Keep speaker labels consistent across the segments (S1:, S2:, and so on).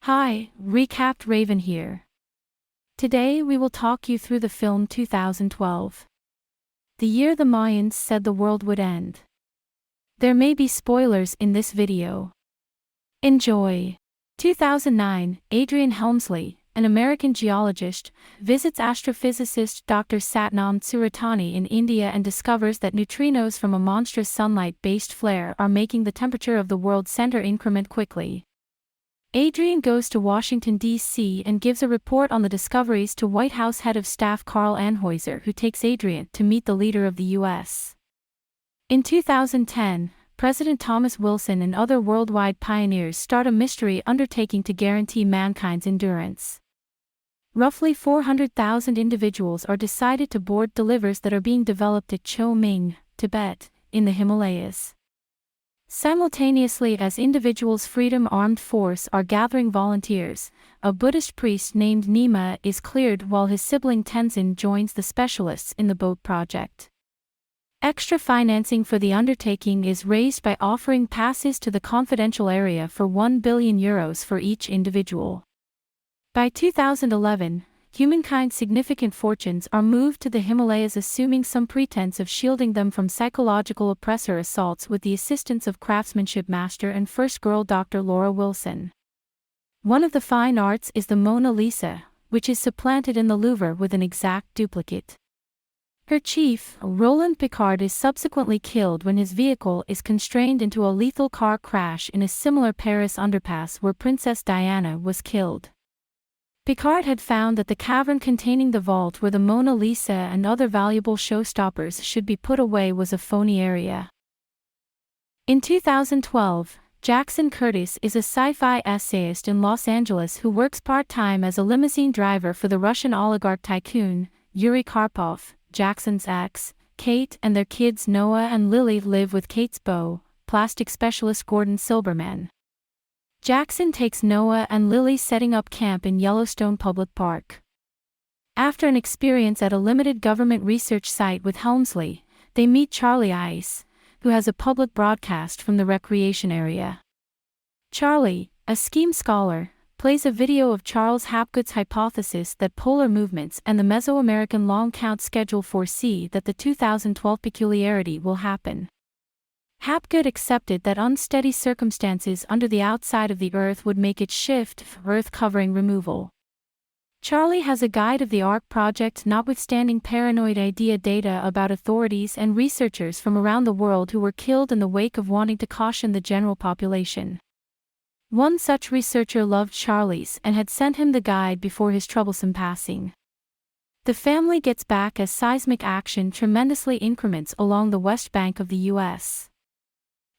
S1: Hi, Recapped Raven here. Today we will talk you through the film 2012. The year the Mayans said the world would end. There may be spoilers in this video. Enjoy. 2009, Adrian Helmsley, an American geologist, visits astrophysicist Dr. Satnam Tsuratani in India and discovers that neutrinos from a monstrous sunlight-based flare are making the temperature of the world's center increment quickly. Adrian goes to Washington, D.C. and gives a report on the discoveries to White House Head of Staff Carl Anheuser, who takes Adrian to meet the leader of the U.S. In 2010, President Thomas Wilson and other worldwide pioneers start a mystery undertaking to guarantee mankind's endurance. Roughly 400,000 individuals are decided to board delivers that are being developed at Cho Ming, Tibet, in the Himalayas. Simultaneously as individuals' Freedom Armed Force are gathering volunteers, a Buddhist priest named Nima is cleared while his sibling Tenzin joins the specialists in the boat project. Extra financing for the undertaking is raised by offering passes to the confidential area for €1 billion for each individual. By 2011, humankind's significant fortunes are moved to the Himalayas, assuming some pretense of shielding them from psychological oppressor assaults with the assistance of craftsmanship master and first girl Dr. Laura Wilson. One of the fine arts is the Mona Lisa, which is supplanted in the Louvre with an exact duplicate. Her chief, Roland Picard, is subsequently killed when his vehicle is constrained into a lethal car crash in a similar Paris underpass where Princess Diana was killed. Picard had found that the cavern containing the vault where the Mona Lisa and other valuable showstoppers should be put away was a phony area. In 2012, Jackson Curtis is a sci-fi essayist in Los Angeles who works part-time as a limousine driver for the Russian oligarch tycoon, Yuri Karpov. Jackson's ex, Kate, and their kids Noah and Lily live with Kate's beau, plastic specialist Gordon Silberman. Jackson takes Noah and Lily setting up camp in Yellowstone Public Park. After an experience at a limited government research site with Helmsley, they meet Charlie Ice, who has a public broadcast from the recreation area. Charlie, a scheme scholar, plays a video of Charles Hapgood's hypothesis that polar movements and the Mesoamerican long count schedule foresee that the 2012 peculiarity will happen. Hapgood accepted that unsteady circumstances under the outside of the Earth would make it shift Earth covering removal. Charlie has a guide of the ARC project notwithstanding paranoid idea data about authorities and researchers from around the world who were killed in the wake of wanting to caution the general population. One such researcher loved Charlie's and had sent him the guide before his troublesome passing. The family gets back as seismic action tremendously increments along the west bank of the U.S.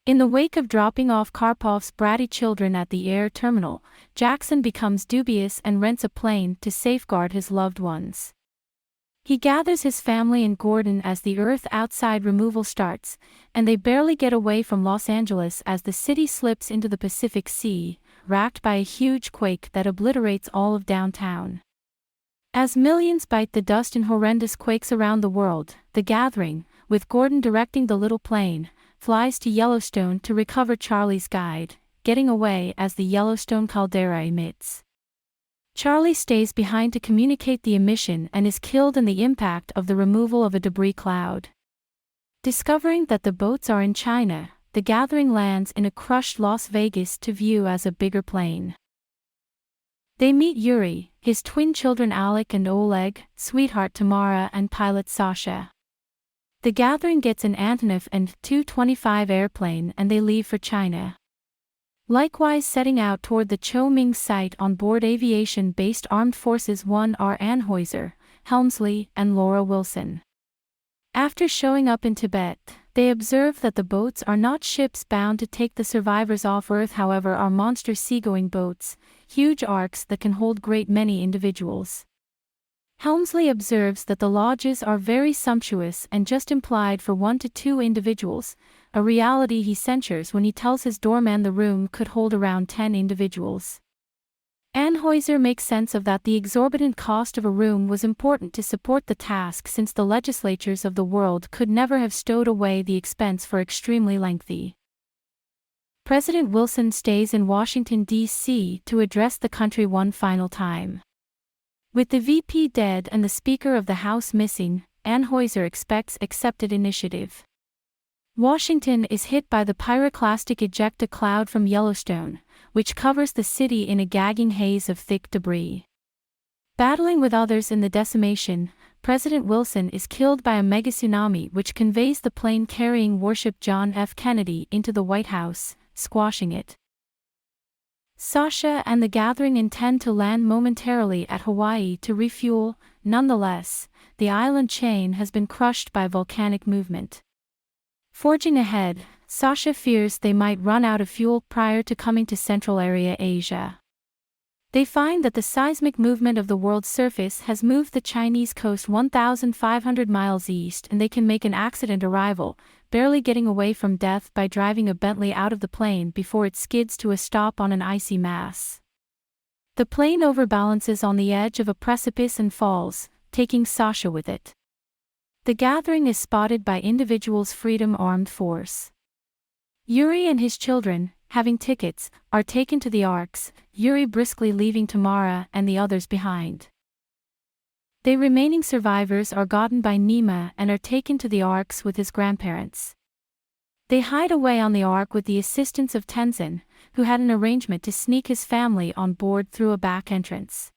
S1: In the wake of dropping off Karpov's bratty children at the air terminal, Jackson becomes dubious and rents a plane to safeguard his loved ones. He gathers his family and Gordon as the Earth outside removal starts, and they barely get away from Los Angeles as the city slips into the Pacific Sea, racked by a huge quake that obliterates all of downtown. As millions bite the dust in horrendous quakes around the world, the gathering, with Gordon directing the little plane, flies to Yellowstone to recover Charlie's guide, getting away as the Yellowstone caldera emits. Charlie stays behind to communicate the emission and is killed in the impact of the removal of a debris cloud. Discovering that the boats are in China, the gathering lands in a crushed Las Vegas to view as a bigger plane. They meet Yuri, his twin children Alec and Oleg, sweetheart Tamara and pilot Sasha. The gathering gets an Antonov and Tu-25 airplane and they leave for China. Likewise setting out toward the Cho Ming site on board aviation-based Armed Forces 1 are Anheuser, Helmsley, and Laura Wilson. After showing up in Tibet, they observe that the boats are not ships bound to take the survivors off Earth, however are monster seagoing boats, huge arks that can hold great many individuals. Helmsley observes that the lodges are very sumptuous and just implied for 1 to 2 individuals, a reality he censures when he tells his doorman the room could hold around 10 individuals. Anheuser makes sense of that. The exorbitant cost of a room was important to support the task since the legislatures of the world could never have stowed away the expense for extremely lengthy President Wilson stays in Washington, D.C. to address the country one final time. With the VP dead and the Speaker of the House missing, Anheuser expects accepted initiative. Washington is hit by the pyroclastic ejecta cloud from Yellowstone, which covers the city in a gagging haze of thick debris. Battling with others in the decimation, President Wilson is killed by a mega tsunami which conveys the plane carrying warship John F. Kennedy into the White House, squashing it. Sasha and the gathering intend to land momentarily at Hawaii to refuel. Nonetheless, the island chain has been crushed by volcanic movement. Forging ahead, Sasha fears they might run out of fuel prior to coming to Central Area Asia. They find that the seismic movement of the world's surface has moved the Chinese coast 1,500 miles east, and they can make an accident arrival, barely getting away from death by driving a Bentley out of the plane before it skids to a stop on an icy mass. The plane overbalances on the edge of a precipice and falls, taking Sasha with it. The gathering is spotted by individuals' Freedom Armed Force. Yuri and his children, having tickets, are taken to the Arks, Yuri briskly leaving Tamara and the others behind. The remaining survivors are gotten by Nima and are taken to the Arks with his grandparents. They hide away on the Ark with the assistance of Tenzin, who had an arrangement to sneak his family on board through a back entrance.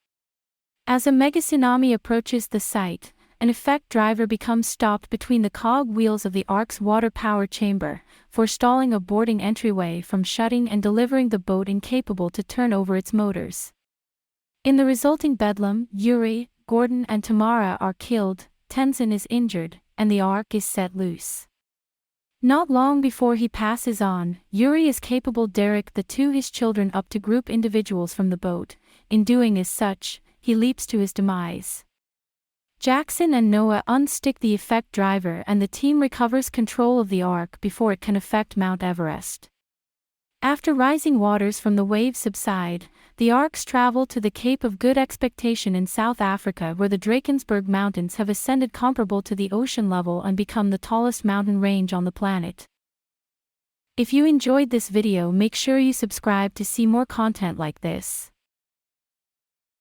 S1: As a mega tsunami approaches the site, an effect driver becomes stopped between the cog wheels of the Ark's water power chamber, forestalling a boarding entryway from shutting and delivering the boat incapable to turn over its motors. In the resulting bedlam, Yuri, Gordon and Tamara are killed, Tenzin is injured, and the Ark is set loose. Not long before he passes on, Yuri is capable Derek his children up to group individuals from the boat. In doing as such, he leaps to his demise. Jackson and Noah unstick the effect driver and the team recovers control of the Ark before it can affect Mount Everest. After rising waters from the waves subside, the Arks travel to the Cape of Good Expectation in South Africa, where the Drakensberg Mountains have ascended comparable to the ocean level and become the tallest mountain range on the planet. If you enjoyed this video, make sure you subscribe to see more content like this.